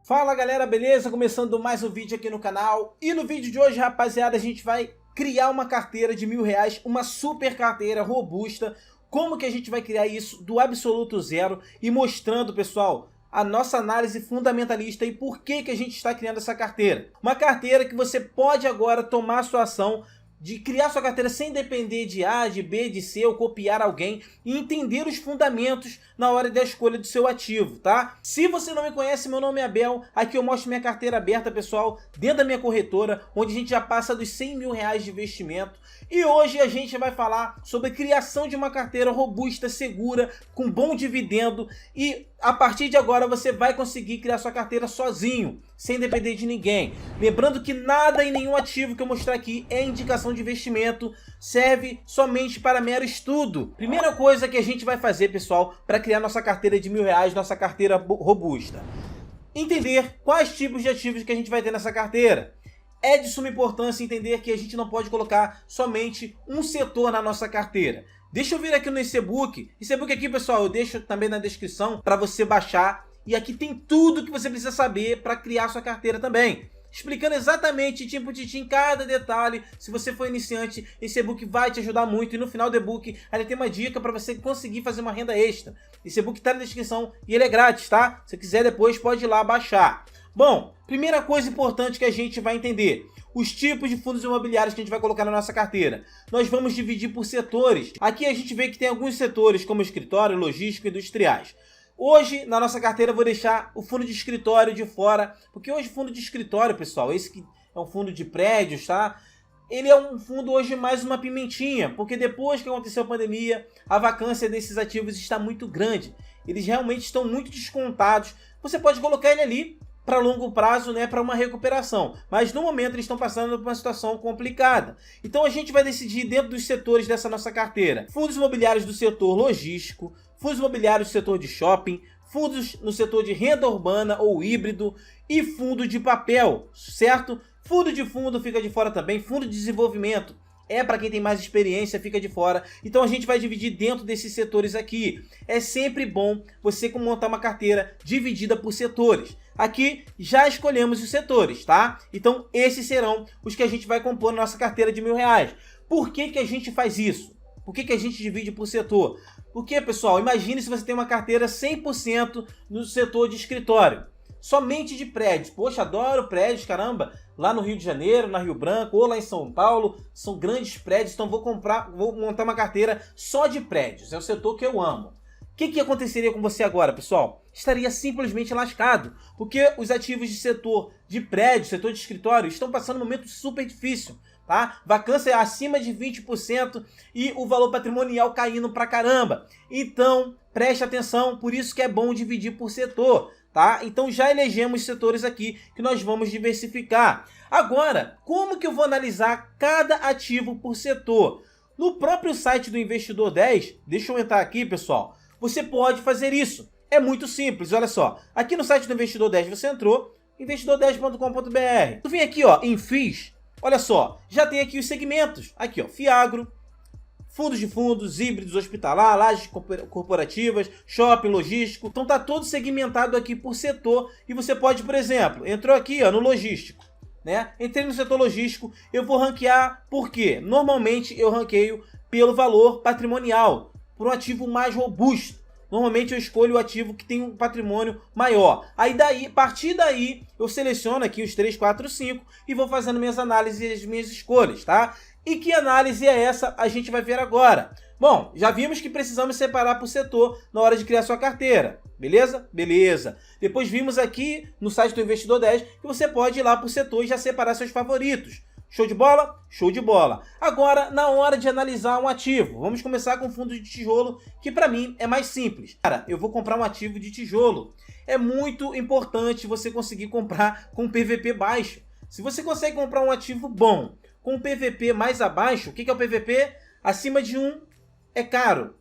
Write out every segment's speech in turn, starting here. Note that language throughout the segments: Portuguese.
Fala galera, beleza? Começando mais um vídeo aqui no canal. E no vídeo de hoje, rapaziada, a gente vai criar uma carteira de R$1.000, uma super carteira robusta. Como que a gente vai criar isso do absoluto zero e mostrando, pessoal, a nossa análise fundamentalista e por que que a gente está criando essa carteira. Uma carteira que você pode agora tomar a sua ação de criar sua carteira sem depender de A, de B, de C ou copiar alguém e entender os fundamentos na hora da escolha do seu ativo, tá? Se você não me conhece, meu nome é Abel, aqui eu mostro minha carteira aberta, pessoal, dentro da minha corretora, onde a gente já passa dos R$100.000 de investimento. E hoje a gente vai falar sobre a criação de uma carteira robusta, segura, com bom dividendo e a partir de agora você vai conseguir criar sua carteira sozinho, sem depender de ninguém. Lembrando que nada e nenhum ativo que eu mostrar aqui é indicação de investimento, serve somente para mero estudo. Primeira coisa que a gente vai fazer, pessoal, para criar nossa carteira de R$1.000, nossa carteira robusta. Entender quais tipos de ativos que a gente vai ter nessa carteira. É de suma importância entender que a gente não pode colocar somente um setor na nossa carteira. Deixa eu vir aqui no e-book. Esse e-book aqui, pessoal, eu deixo também na descrição para você baixar. E aqui tem tudo que você precisa saber para criar sua carteira também. Explicando exatamente, tim por tim, cada detalhe. Se você for iniciante, esse e-book vai te ajudar muito. E no final do e-book, ainda tem uma dica para você conseguir fazer uma renda extra. Esse e-book está na descrição e ele é grátis, tá? Se quiser depois, pode ir lá baixar. Bom, primeira coisa importante que a gente vai entender. Os tipos de fundos imobiliários que a gente vai colocar na nossa carteira. Nós vamos dividir por setores. Aqui a gente vê que tem alguns setores como escritório, logístico e industriais. Hoje, na nossa carteira, eu vou deixar o fundo de escritório de fora. Porque hoje o fundo de escritório, pessoal, esse que é um fundo de prédios, tá? Ele é um fundo hoje mais uma pimentinha. Porque depois que aconteceu a pandemia, a vacância desses ativos está muito grande. Eles realmente estão muito descontados. Você pode colocar ele ali para longo prazo, né, para uma recuperação. Mas no momento eles estão passando por uma situação complicada. Então a gente vai decidir dentro dos setores dessa nossa carteira. Fundos imobiliários do setor logístico, fundos imobiliários do setor de shopping, fundos no setor de renda urbana ou híbrido e fundo de papel, certo? Fundo de fundo fica de fora também, fundo de desenvolvimento. É para quem tem mais experiência, fica de fora. Então a gente vai dividir dentro desses setores aqui. É sempre bom você montar uma carteira dividida por setores. Aqui já escolhemos os setores, tá? Então esses serão os que a gente vai compor na nossa carteira de R$1.000. Por que que a gente faz isso? Por que que a gente divide por setor? Porque, pessoal, imagine se você tem uma carteira 100% no setor de escritório. Somente de prédios. Poxa, adoro prédios, caramba. Lá no Rio de Janeiro, na Rio Branco ou lá em São Paulo, são grandes prédios, então vou montar uma carteira só de prédios. É o setor que eu amo. O que que aconteceria com você agora, pessoal? Estaria simplesmente lascado, porque os ativos de setor de prédio, setor de escritório, estão passando um momento super difícil, tá? Vacância acima de 20% e o valor patrimonial caindo pra caramba. Então, preste atenção, por isso que é bom dividir por setor. Tá? Então já elegemos setores aqui que nós vamos diversificar. Agora, como que eu vou analisar cada ativo por setor? No próprio site do Investidor 10, deixa eu entrar aqui, pessoal, você pode fazer isso. É muito simples, olha só. Aqui no site do Investidor 10 você entrou, investidor10.com.br. Tu vem aqui, ó, em FIIs, olha só, já tem aqui os segmentos. Aqui, ó, Fiagro, fundos de fundos, híbridos, hospitalar, lajes corporativas, shopping, logístico. Então tá todo segmentado aqui por setor. E você pode, por exemplo, entrou aqui ó, no logístico, né? Entrei no setor logístico, eu vou ranquear por quê? Normalmente eu ranqueio pelo valor patrimonial, por um ativo mais robusto. Normalmente eu escolho o ativo que tem um patrimônio maior. Aí daí, a partir daí, eu seleciono aqui os 3, 4, 5 e vou fazendo minhas análises e as minhas escolhas, tá? E que análise é essa? A gente vai ver agora. Bom, já vimos que precisamos separar por setor na hora de criar sua carteira. Beleza? Beleza. Depois vimos aqui no site do Investidor 10 que você pode ir lá por setor e já separar seus favoritos. Show de bola? Show de bola. Agora, na hora de analisar um ativo, vamos começar com fundo de tijolo, que para mim é mais simples. Cara, eu vou comprar um ativo de tijolo. É muito importante você conseguir comprar com PVP baixo. Se você consegue comprar um ativo bom, com o PVP mais abaixo, o que é o PVP? Acima de 1 é caro.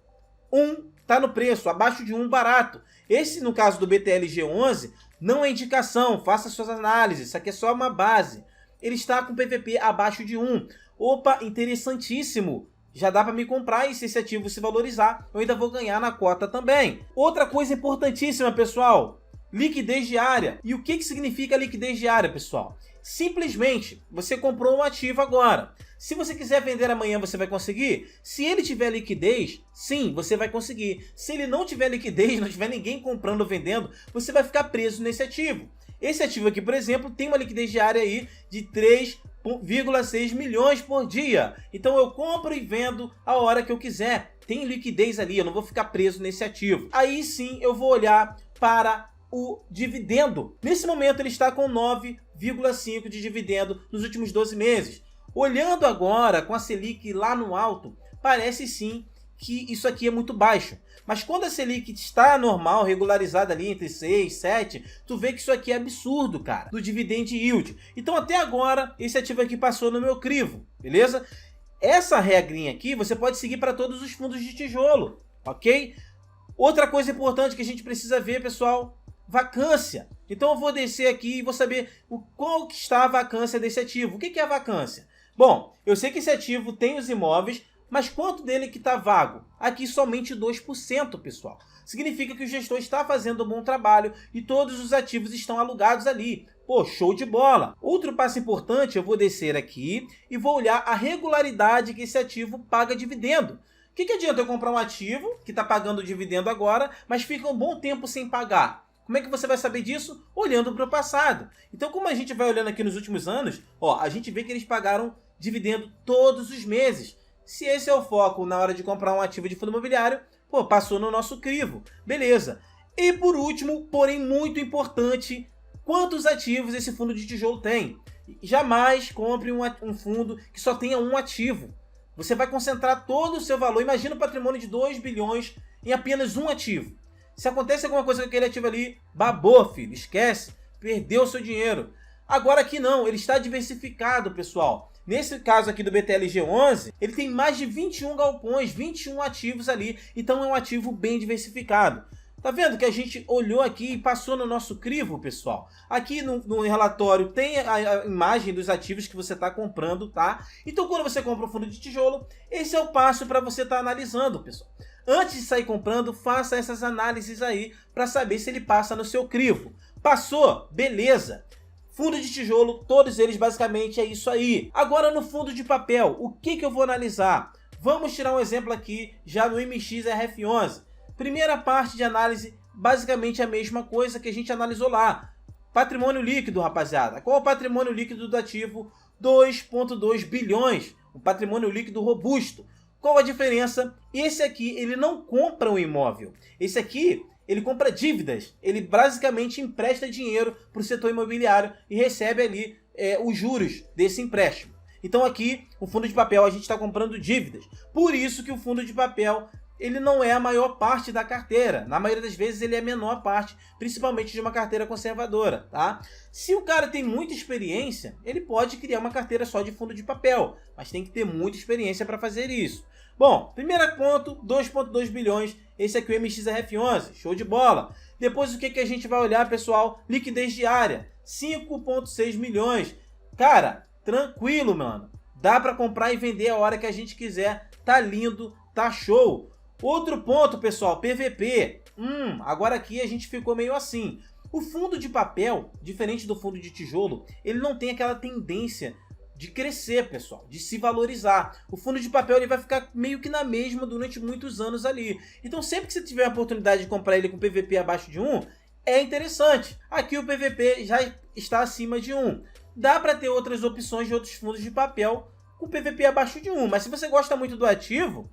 1 está no preço, abaixo de 1 barato. Esse, no caso do BTLG11, não é indicação, faça suas análises, isso aqui é só uma base. Ele está com PVP abaixo de 1. Opa, interessantíssimo. Já dá para me comprar e se esse ativo se valorizar, eu ainda vou ganhar na cota também. Outra coisa importantíssima, pessoal. liquidez diária. E o que significa liquidez diária, pessoal? Simplesmente, você comprou um ativo agora. Se você quiser vender amanhã, você vai conseguir? Se ele tiver liquidez, sim, você vai conseguir. Se ele não tiver liquidez, não tiver ninguém comprando ou vendendo, você vai ficar preso nesse ativo. Esse ativo aqui, por exemplo, tem uma liquidez diária aí de 3,6 milhões por dia. Então eu compro e vendo a hora que eu quiser. Tem liquidez ali, eu não vou ficar preso nesse ativo. Aí sim eu vou olhar para o dividendo. Nesse momento ele está com 9,5 de dividendo nos últimos 12 meses. Olhando agora com a Selic lá no alto, parece sim que isso aqui é muito baixo. Mas quando a Selic está normal, regularizada ali entre 6 e 7, tu vê que isso aqui é absurdo, cara, do dividend yield. Então até agora esse ativo aqui passou no meu crivo, beleza? Essa regrinha aqui você pode seguir para todos os fundos de tijolo, ok? Outra coisa importante que a gente precisa ver, pessoal, vacância. Então eu vou descer aqui e vou saber qual que está a vacância desse ativo. O que é a vacância? Bom, eu sei que esse ativo tem os imóveis, mas quanto dele que está vago? Aqui somente 2%, pessoal. Significa que o gestor está fazendo um bom trabalho e todos os ativos estão alugados ali. Pô, show de bola! Outro passo importante, eu vou descer aqui e vou olhar a regularidade que esse ativo paga dividendo. O que adianta eu comprar um ativo que está pagando dividendo agora, mas fica um bom tempo sem pagar? Como é que você vai saber disso? Olhando para o passado. Então, como a gente vai olhando aqui nos últimos anos, ó, a gente vê que eles pagaram dividendo todos os meses. Se esse é o foco na hora de comprar um ativo de fundo imobiliário, pô, passou no nosso crivo. Beleza. E por último, porém muito importante, quantos ativos esse fundo de tijolo tem? Jamais compre um fundo que só tenha um ativo. Você vai concentrar todo o seu valor. Imagina um patrimônio de 2 bilhões em apenas um ativo. Se acontece alguma coisa com aquele ativo ali, babou, filho, esquece, perdeu o seu dinheiro. Agora aqui não, ele está diversificado, pessoal. Nesse caso aqui do BTLG11, ele tem mais de 21 galpões, 21 ativos ali, então é um ativo bem diversificado. Tá vendo que a gente olhou aqui e passou no nosso crivo, pessoal? Aqui no relatório tem a imagem dos ativos que você está comprando, tá? Então quando você compra um fundo de tijolo, esse é o passo para você estar analisando, pessoal. Antes de sair comprando, faça essas análises aí para saber se ele passa no seu crivo. Passou? Beleza! Fundo de tijolo, todos eles basicamente é isso aí. Agora no fundo de papel, o que eu vou analisar? Vamos tirar um exemplo aqui já no MXRF11. Primeira parte de análise, basicamente a mesma coisa que a gente analisou lá. Patrimônio líquido, rapaziada. Qual é o patrimônio líquido do ativo? 2,2 bilhões. Um patrimônio líquido robusto. Qual a diferença? Esse aqui, ele não compra um imóvel. Esse aqui, ele compra dívidas. Ele basicamente empresta dinheiro para o setor imobiliário e recebe ali os juros desse empréstimo. Então aqui, o fundo de papel, a gente está comprando dívidas. Por isso que o fundo de papel, ele não é a maior parte da carteira. Na maioria das vezes ele é a menor parte, principalmente de uma carteira conservadora, tá? Se o cara tem muita experiência, ele pode criar uma carteira só de fundo de papel, mas tem que ter muita experiência para fazer isso. Bom, primeiro ponto, 2,2 bilhões, esse aqui é o MXRF11, show de bola. Depois o que a gente vai olhar, pessoal? Liquidez diária, 5,6 milhões. Cara, tranquilo, mano. Dá para comprar e vender a hora que a gente quiser, tá lindo, tá show. Outro ponto, pessoal, PVP. Agora aqui a gente ficou meio assim. O fundo de papel, diferente do fundo de tijolo, ele não tem aquela tendência de crescer, pessoal, de se valorizar. O fundo de papel ele vai ficar meio que na mesma durante muitos anos ali. Então sempre que você tiver a oportunidade de comprar ele com PVP abaixo de 1, é interessante. Aqui o PVP já está acima de 1. Dá para ter outras opções de outros fundos de papel com PVP abaixo de 1. Mas se você gosta muito do ativo,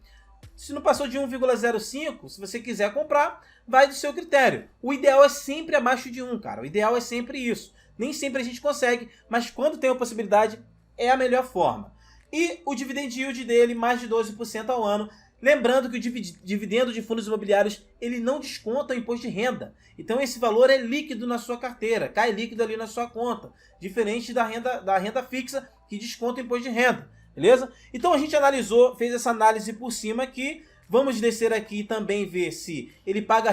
se não passou de 1,05, se você quiser comprar, vai do seu critério. O ideal é sempre abaixo de 1, cara. O ideal é sempre isso. Nem sempre a gente consegue, mas quando tem a possibilidade, é a melhor forma. E o dividend yield dele, mais de 12% ao ano. Lembrando que o dividendo de fundos imobiliários, ele não desconta o imposto de renda. Então esse valor é líquido na sua carteira, cai líquido ali na sua conta. Diferente da renda fixa, que desconta o imposto de renda. Beleza? Então a gente analisou, fez essa análise por cima aqui. Vamos descer aqui e também ver se ele paga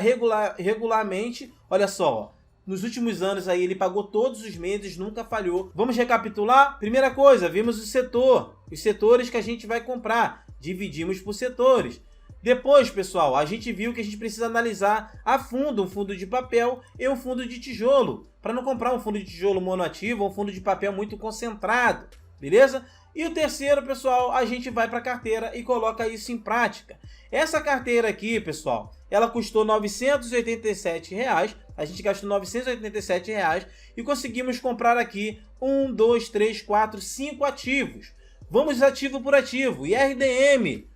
regularmente. Olha só, ó, nos últimos anos aí ele pagou todos os meses, nunca falhou. Vamos recapitular? Primeira coisa, vimos o setor, os setores que a gente vai comprar. Dividimos por setores. Depois, pessoal, a gente viu que a gente precisa analisar a fundo um fundo de papel e um fundo de tijolo, para não comprar um fundo de tijolo monoativo ou um fundo de papel muito concentrado, beleza? E o terceiro, pessoal, a gente vai para a carteira e coloca isso em prática. Essa carteira aqui, pessoal, ela custou R$ 987, a gente gastou R$ 987 e conseguimos comprar aqui 1, 2, 3, 4, 5 ativos. Vamos ativo por ativo. IRDM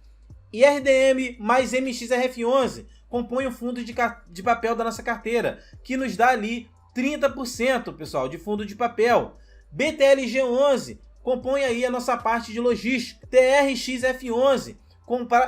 mais MXRF11 compõe o fundo de papel da nossa carteira, que nos dá ali 30%, pessoal, de fundo de papel. BTLG11 compõe aí a nossa parte de logística. TRXF11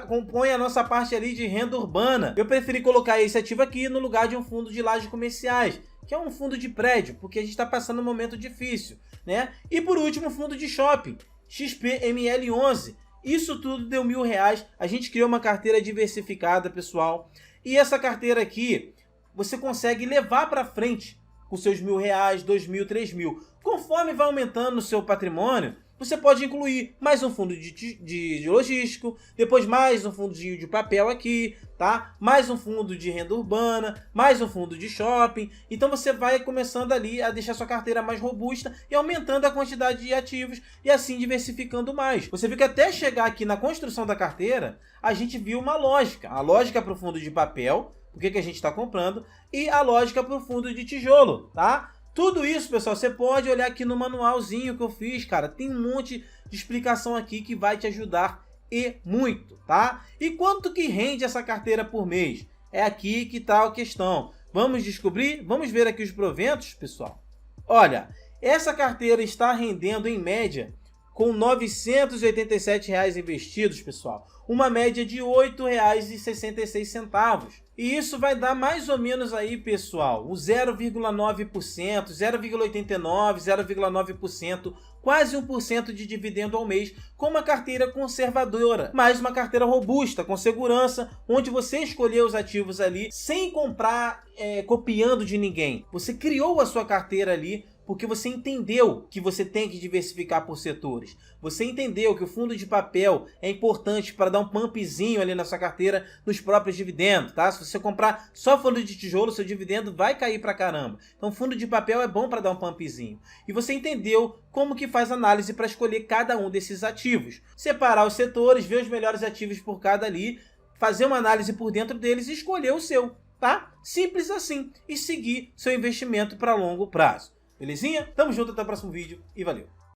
compõe a nossa parte ali de renda urbana. Eu preferi colocar esse ativo aqui no lugar de um fundo de lajes comerciais, que é um fundo de prédio, porque a gente está passando um momento difícil, né? E por último, fundo de shopping, XPML11. Isso tudo deu R$ 1.000. A gente criou uma carteira diversificada, pessoal. E essa carteira aqui, você consegue levar para frente com seus R$ 1.000, 2.000, 3.000. Conforme vai aumentando o seu patrimônio, você pode incluir mais um fundo de logístico, depois mais um fundo de papel aqui, tá? Mais um fundo de renda urbana, mais um fundo de shopping. Então você vai começando ali a deixar sua carteira mais robusta e aumentando a quantidade de ativos e assim diversificando mais. Você viu que até chegar aqui na construção da carteira, a gente viu uma lógica. A lógica para o fundo de papel, o que a gente está comprando, e a lógica para o fundo de tijolo, tá? Tudo isso, pessoal, você pode olhar aqui no manualzinho que eu fiz, cara. Tem um monte de explicação aqui que vai te ajudar e muito, tá? E quanto que rende essa carteira por mês? É aqui que está a questão. Vamos descobrir? Vamos ver aqui os proventos, pessoal. Olha, essa carteira está rendendo em média com R$ 987 investidos, pessoal, uma média de R$ 8,66. E isso vai dar mais ou menos aí, pessoal, o 0,9%, 0,89%, 0,9%, quase 1% de dividendo ao mês, com uma carteira conservadora, mas uma carteira robusta, com segurança, onde você escolheu os ativos ali sem comprar copiando de ninguém. Você criou a sua carteira ali porque você entendeu que você tem que diversificar por setores. Você entendeu que o fundo de papel é importante para dar um pumpzinho ali na sua carteira nos próprios dividendos, tá? Se você comprar só fundo de tijolo, seu dividendo vai cair pra caramba. Então, fundo de papel é bom para dar um pumpzinho. E você entendeu como que faz análise para escolher cada um desses ativos. Separar os setores, ver os melhores ativos por cada ali, fazer uma análise por dentro deles e escolher o seu, tá? Simples assim. E seguir seu investimento para longo prazo. Belezinha? Tamo junto, até o próximo vídeo e valeu!